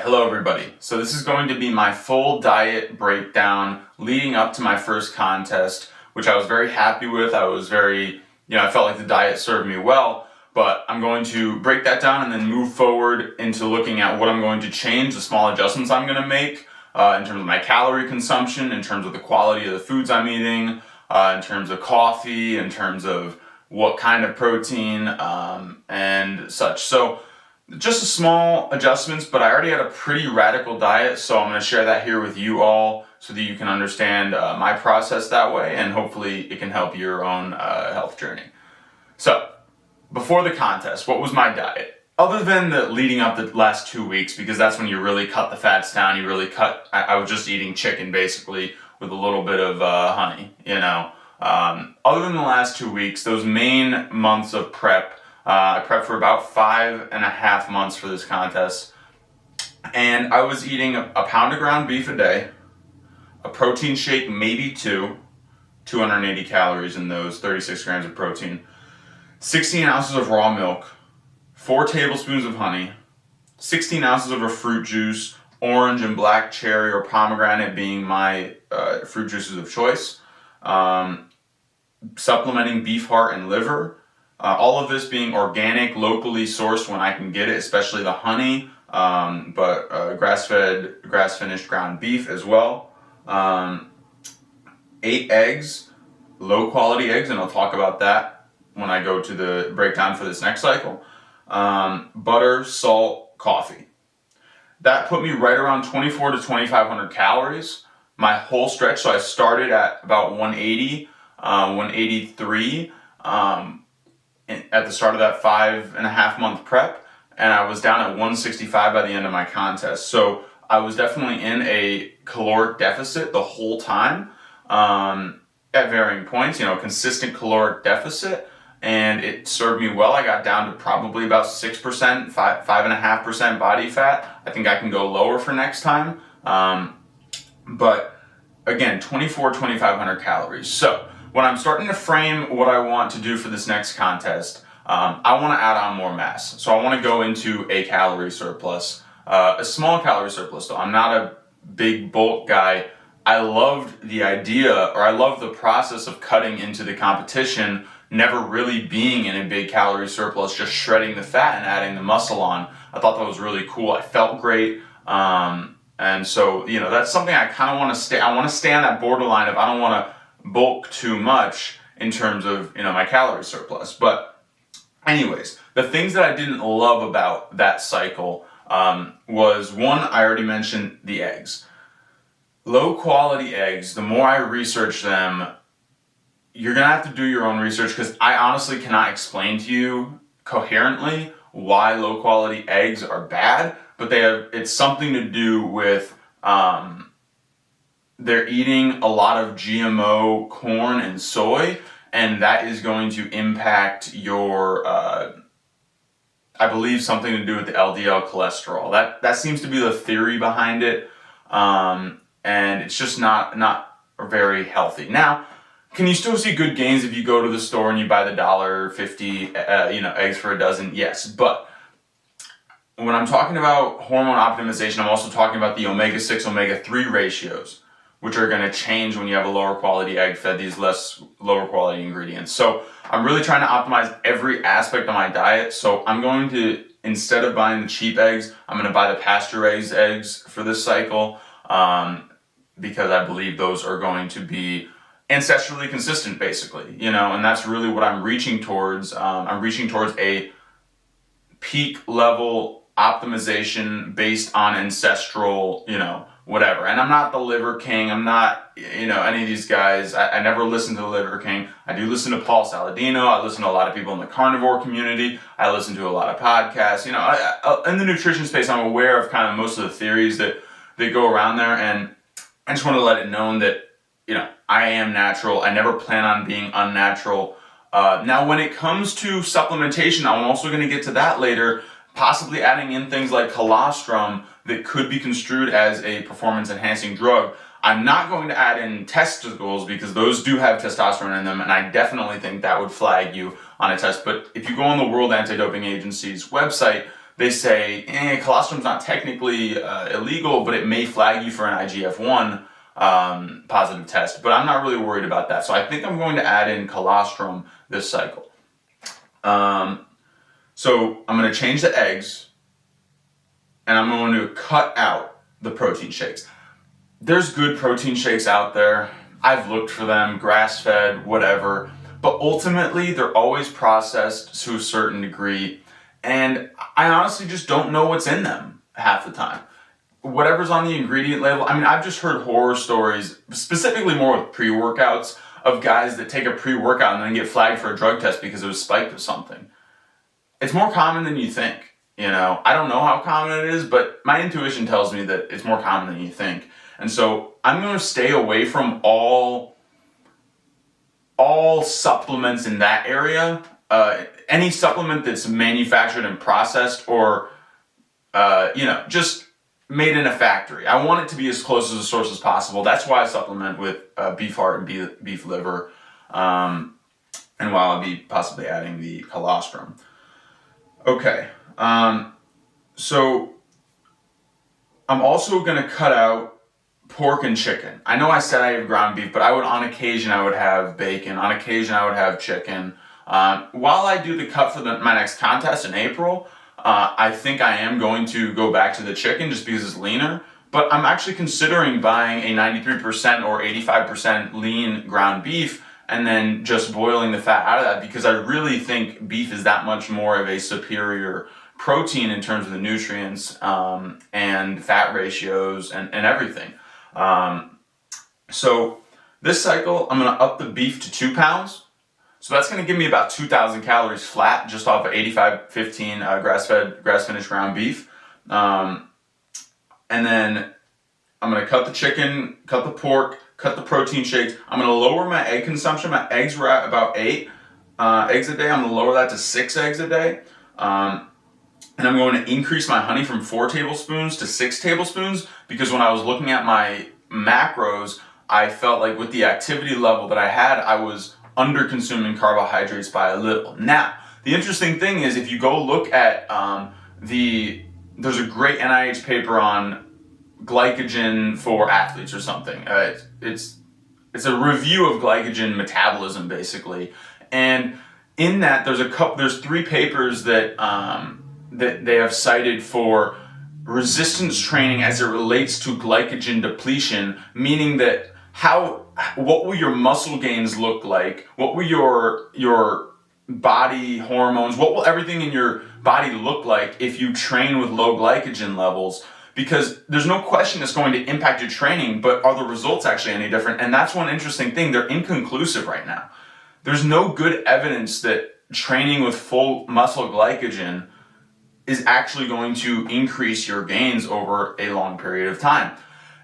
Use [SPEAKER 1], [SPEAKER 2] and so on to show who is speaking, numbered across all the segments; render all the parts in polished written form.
[SPEAKER 1] Hello everybody. So this is going to be my full diet breakdown leading up to my first contest, which I was very happy with. I felt like the diet served me well, but I'm going to break that down and then move forward into looking at what I'm going to change, the small adjustments I'm going to make in terms of my calorie consumption, in terms of the quality of the foods I'm eating, in terms of coffee, in terms of what kind of protein, and such. So just small adjustments, but I already had a pretty radical diet, so I'm going to share that here with you all so that you can understand my process that way, and hopefully it can help your own health journey. So, before the contest, what was my diet? Other than the leading up the last 2 weeks, because that's when you really cut the fats down, I was just eating chicken basically with a little bit of honey, Other than the last 2 weeks, those main months of prep, I prepped for about 5.5 months for this contest, and I was eating a pound of ground beef a day, a protein shake, maybe 280 calories in those, 36 grams of protein, 16 ounces of raw milk, 4 tablespoons of honey, 16 ounces of a fruit juice, orange and black cherry or pomegranate being my fruit juices of choice, supplementing beef heart and liver. All of this being organic, locally sourced when I can get it, especially the honey, but grass-fed, grass-finished ground beef as well. 8 eggs, low-quality eggs, and I'll talk about that when I go to the breakdown for this next cycle. Butter, salt, coffee. That put me right around 2,400 to 2,500 calories. My whole stretch, so I started at about 180, 183, at the start of that 5.5 month prep, and I was down at 165 by the end of my contest. So I was definitely in a caloric deficit the whole time, at varying points, consistent caloric deficit, and it served me well. I got down to probably about 6%, 5.5% body fat. I think I can go lower for next time. But again, 2,500 calories. So when I'm starting to frame what I want to do for this next contest, I want to add on more mass. So I want to go into a calorie surplus, a small calorie surplus though. I'm not a big bulk guy. I loved the idea, or I love the process of cutting into the competition, never really being in a big calorie surplus, just shredding the fat and adding the muscle on. I thought that was really cool. I felt great. And so, that's something I kind of want to stay. I want to stay on that borderline of I don't want to bulk too much in terms of my calorie surplus. But anyways, the things that I didn't love about that cycle was, one, I already mentioned, the eggs. Low quality eggs, the more I research them, you're gonna have to do your own research, because I honestly cannot explain to you coherently why low quality eggs are bad, but it's something to do with they're eating a lot of GMO corn and soy, and that is going to impact your, I believe, something to do with the LDL cholesterol. That seems to be the theory behind it, and it's just not very healthy. Now, can you still see good gains if you go to the store and you buy the $1.50, eggs for a dozen? Yes, but when I'm talking about hormone optimization, I'm also talking about the omega-6, omega-3 ratios, which are going to change when you have a lower quality egg fed these lower quality ingredients. So I'm really trying to optimize every aspect of my diet. So I'm going to, instead of buying the cheap eggs, I'm going to buy the pasture-raised eggs for this cycle, because I believe those are going to be ancestrally consistent, basically, and that's really what I'm reaching towards. I'm reaching towards a peak level optimization based on ancestral, whatever. And I'm not the Liver King. I'm not, any of these guys. I never listen to the Liver King. I do listen to Paul Saladino. I listen to a lot of people in the carnivore community. I listen to a lot of podcasts. In the nutrition space, I'm aware of kind of most of the theories that go around there. And I just want to let it known that, I am natural. I never plan on being unnatural. Now, when it comes to supplementation, I'm also going to get to that later, possibly adding in things like colostrum that could be construed as a performance-enhancing drug. I'm not going to add in testicles, because those do have testosterone in them, and I definitely think that would flag you on a test. But if you go on the World Anti-Doping Agency's website, they say, colostrum's not technically illegal, but it may flag you for an IGF-1 positive test. But I'm not really worried about that. So I think I'm going to add in colostrum this cycle. So I'm going to change the eggs, and I'm going to cut out the protein shakes. There's good protein shakes out there. I've looked for them, grass-fed, whatever. But ultimately, they're always processed to a certain degree. And I honestly just don't know what's in them half the time. Whatever's on the ingredient label. I mean, I've just heard horror stories, specifically more with pre-workouts, of guys that take a pre-workout and then get flagged for a drug test because it was spiked with something. It's more common than you think. You know, I don't know how common it is, but my intuition tells me that it's more common than you think. And so I'm going to stay away from all supplements in that area. Any supplement that's manufactured and processed or, just made in a factory. I want it to be as close to the source as possible. That's why I supplement with beef heart and beef liver, and while I'll be possibly adding the colostrum. Okay, so I'm also going to cut out pork and chicken. I know I said I have ground beef, but on occasion I would have bacon. On occasion I would have chicken. While I do the cut for my next contest in April, I think I am going to go back to the chicken just because it's leaner. But I'm actually considering buying a 93% or 85% lean ground beef and then just boiling the fat out of that, because I really think beef is that much more of a superior protein in terms of the nutrients and fat ratios and everything. So this cycle, I'm going to up the beef to 2 pounds. So that's going to give me about 2,000 calories flat just off of 85-15 grass-finished ground beef. And then I'm going to cut the chicken, cut the pork, cut the protein shakes. I'm going to lower my egg consumption. My eggs were at about 8 eggs a day. I'm going to lower that to 6 eggs a day. And I'm going to increase my honey from 4 tablespoons to 6 tablespoons because when I was looking at my macros, I felt like with the activity level that I had, I was under consuming carbohydrates by a little. Now, the interesting thing is if you go look at there's a great NIH paper on glycogen for athletes or something. It's a review of glycogen metabolism basically, and in that there's 3 papers that they have cited for resistance training as it relates to glycogen depletion, meaning that what will your muscle gains look like? What will your body hormones, what will everything in your body look like if you train with low glycogen levels? Because there's no question it's going to impact your training, but are the results actually any different? And that's one interesting thing. They're inconclusive right now. There's no good evidence that training with full muscle glycogen is actually going to increase your gains over a long period of time.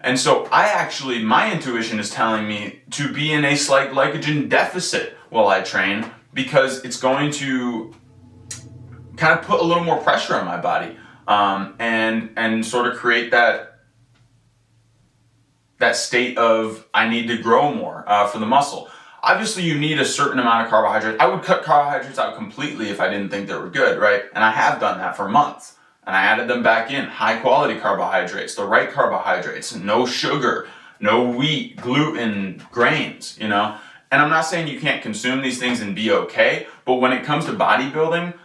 [SPEAKER 1] And so my intuition is telling me to be in a slight glycogen deficit while I train, because it's going to kind of put a little more pressure on my body, and sort of create that state of I need to grow more for the muscle. Obviously, you need a certain amount of carbohydrates. I would cut carbohydrates out completely if I didn't think they were good, right? And I have done that for months. And I added them back in. High quality carbohydrates, the right carbohydrates, no sugar, no wheat, gluten, grains, And I'm not saying you can't consume these things and be okay, but when it comes to bodybuilding,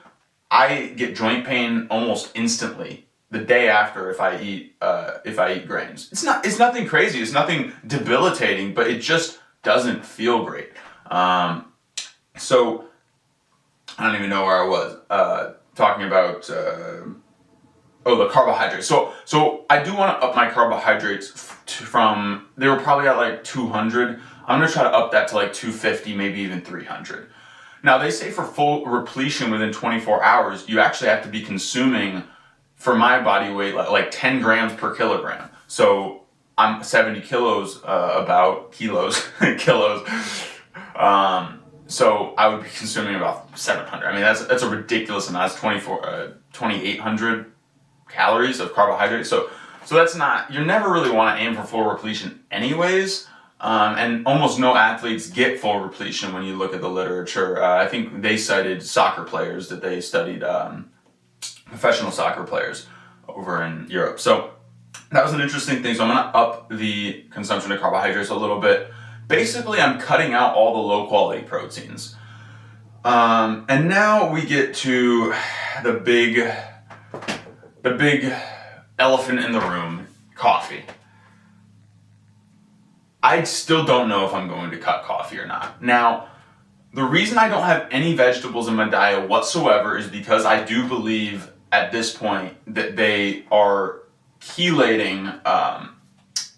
[SPEAKER 1] I get joint pain almost instantly the day after if I eat grains. It's nothing crazy, it's nothing debilitating, but it just doesn't feel great. So I don't even know where I was talking about the carbohydrates. So I do want to up my carbohydrates from, they were probably at like 200. I'm going to try to up that to like 250, maybe even 300. Now they say for full repletion within 24 hours, you actually have to be consuming, for my body weight, like 10 grams per kilogram. So I'm 70 kilos, kilos. So I would be consuming about 700. I mean, that's a ridiculous amount. That's 2,800 calories of carbohydrates. So that's not, you never really want to aim for full repletion anyways. And almost no athletes get full repletion when you look at the literature. I think they cited soccer players that they studied professional soccer players over in Europe. So that was an interesting thing. So I'm going to up the consumption of carbohydrates a little bit. Basically, I'm cutting out all the low quality proteins. And now we get to the big elephant in the room, coffee. I still don't know if I'm going to cut coffee or not. Now, the reason I don't have any vegetables in my diet whatsoever is because I do believe at this point that they are chelating a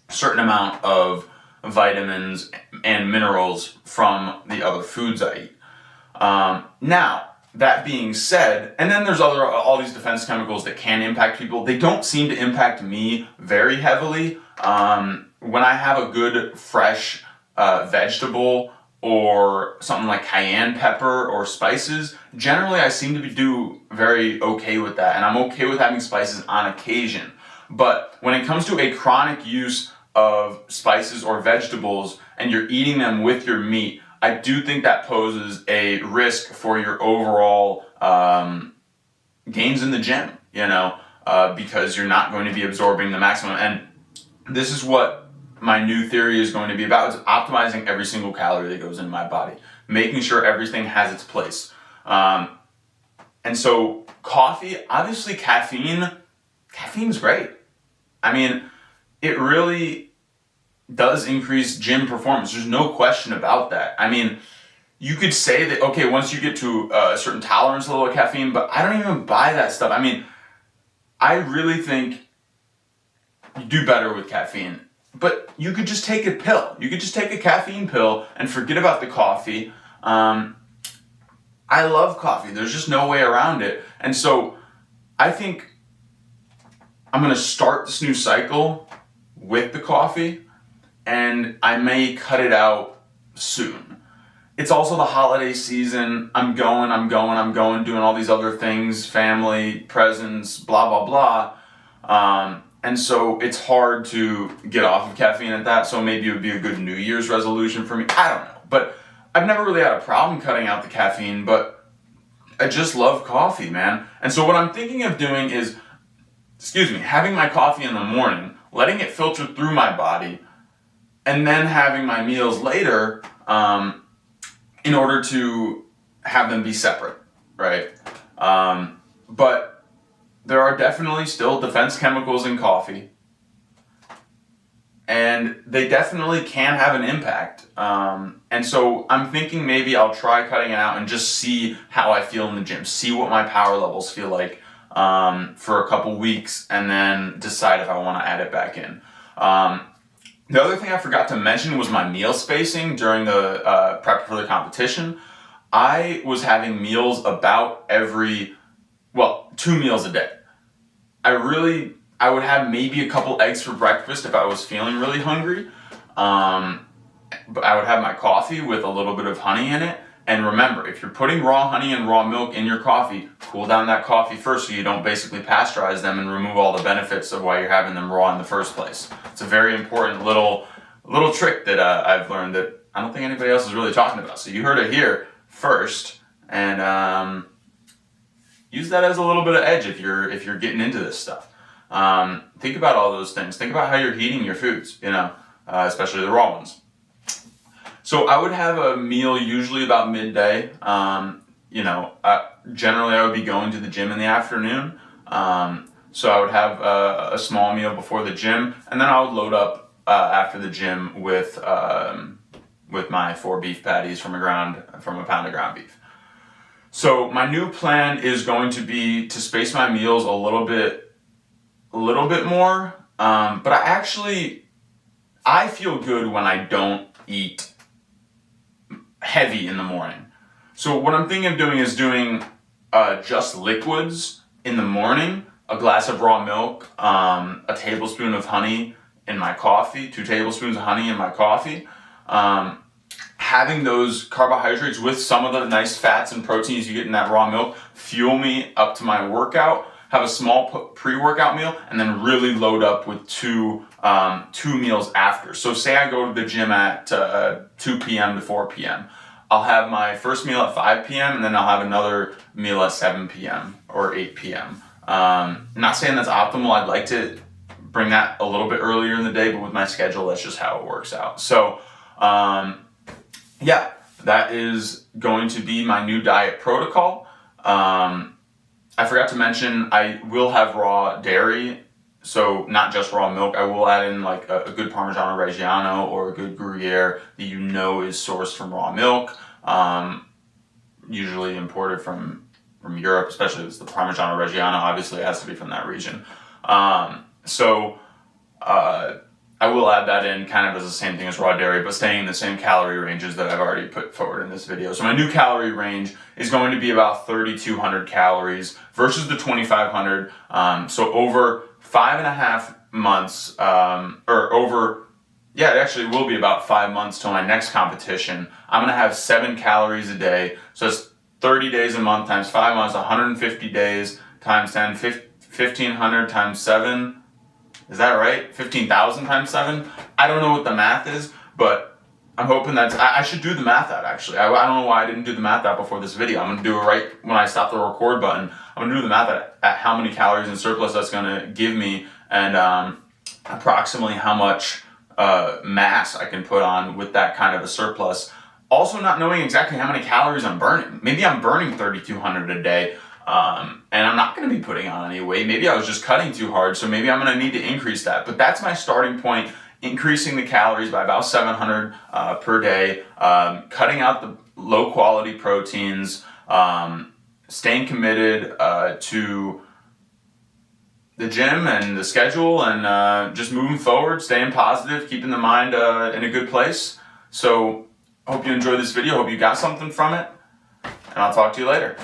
[SPEAKER 1] certain amount of vitamins and minerals from the other foods I eat. Now, that being said, and then there's all these defense chemicals that can impact people. They don't seem to impact me very heavily. When I have a good fresh vegetable or something like cayenne pepper or spices, generally I seem to do very okay with that, and I'm okay with having spices on occasion. But when it comes to a chronic use of spices or vegetables and you're eating them with your meat, I do think that poses a risk for your overall gains in the gym, because you're not going to be absorbing the maximum. And this is what my new theory is going to be about, is optimizing every single calorie that goes into my body, making sure everything has its place. And so coffee, obviously caffeine's great. I mean, it really does increase gym performance. There's no question about that. I mean, you could say that, okay, once you get to a certain tolerance level of caffeine, but I don't even buy that stuff. I mean, I really think you do better with caffeine. But you could just take a pill. You could just take a caffeine pill and forget about the coffee. I love coffee. There's just no way around it. And so I think I'm going to start this new cycle with the coffee, and I may cut it out soon. It's also the holiday season. I'm going, doing all these other things, family, presents, blah, blah, blah. And so it's hard to get off of caffeine at that, so maybe it would be a good New Year's resolution for me. I don't know. But I've never really had a problem cutting out the caffeine, but I just love coffee, man. And so what I'm thinking of doing is, having my coffee in the morning, letting it filter through my body, and then having my meals later in order to have them be separate, right? But there are definitely still defense chemicals in coffee, and they definitely can have an impact. And so I'm thinking maybe I'll try cutting it out and just see how I feel in the gym, see what my power levels feel like for a couple weeks, and then decide if I want to add it back in. The other thing I forgot to mention was my meal spacing during the prep for the competition. I was having meals about 2 meals a day. I would have maybe a couple eggs for breakfast if I was feeling really hungry. But I would have my coffee with a little bit of honey in it. And remember, if you're putting raw honey and raw milk in your coffee, cool down that coffee first so you don't basically pasteurize them and remove all the benefits of why you're having them raw in the first place. It's a very important little trick that I've learned that I don't think anybody else is really talking about. So you heard it here first, and use that as a little bit of edge if you're getting into this stuff. Think about all those things. Think about how you're heating your foods, especially the raw ones. So I would have a meal usually about midday. Generally I would be going to the gym in the afternoon. So I would have a small meal before the gym, and then I would load up after the gym with my 4 beef patties from a pound of ground beef. So my new plan is going to be to space my meals a little bit more. But I feel good when I don't eat heavy in the morning. So what I'm thinking of doing is doing just liquids in the morning, a glass of raw milk, a tablespoon of honey in my coffee, 2 tablespoons of honey in my coffee. Having those carbohydrates with some of the nice fats and proteins you get in that raw milk fuel me up to my workout. Have a small pre-workout meal, and then really load up with two meals after. So say I go to the gym at 2 p.m. to 4 p.m. I'll have my first meal at 5 p.m. and then I'll have another meal at 7 p.m. or 8 p.m. Not saying that's optimal. I'd like to bring that a little bit earlier in the day, but with my schedule, that's just how it works out. So, yeah, that is going to be my new diet protocol. I forgot to mention, I will have raw dairy, so not just raw milk. I will add in like a good Parmigiano Reggiano or a good Gruyere that you know is sourced from raw milk, usually imported from Europe, especially if it's the Parmigiano Reggiano. Obviously, it has to be from that region. I will add that in kind of as the same thing as raw dairy, but staying in the same calorie ranges that I've already put forward in this video. So my new calorie range is going to be about 3,200 calories versus the 2,500. So over 5.5 months, it actually will be about 5 months till my next competition. I'm going to have 7 calories a day. So it's 30 days a month times 5 months, 150 days times 10, 1,500 times 7. Is that right? 15,000 times 7? I don't know what the math is, but I'm hoping that I should do the math out actually. I don't know why I didn't do the math out before this video. I'm going to do it right when I stop the record button. I'm going to do the math at how many calories in surplus that's going to give me, and approximately how much mass I can put on with that kind of a surplus. Also not knowing exactly how many calories I'm burning. Maybe I'm burning 3,200 a day. And I'm not going to be putting on any weight. Maybe I was just cutting too hard, so maybe I'm going to need to increase that. But that's my starting point, increasing the calories by about 700 per day, cutting out the low quality proteins, staying committed to the gym and the schedule, and just moving forward, staying positive, keeping the mind in a good place. So I hope you enjoyed this video. Hope you got something from it, and I'll talk to you later.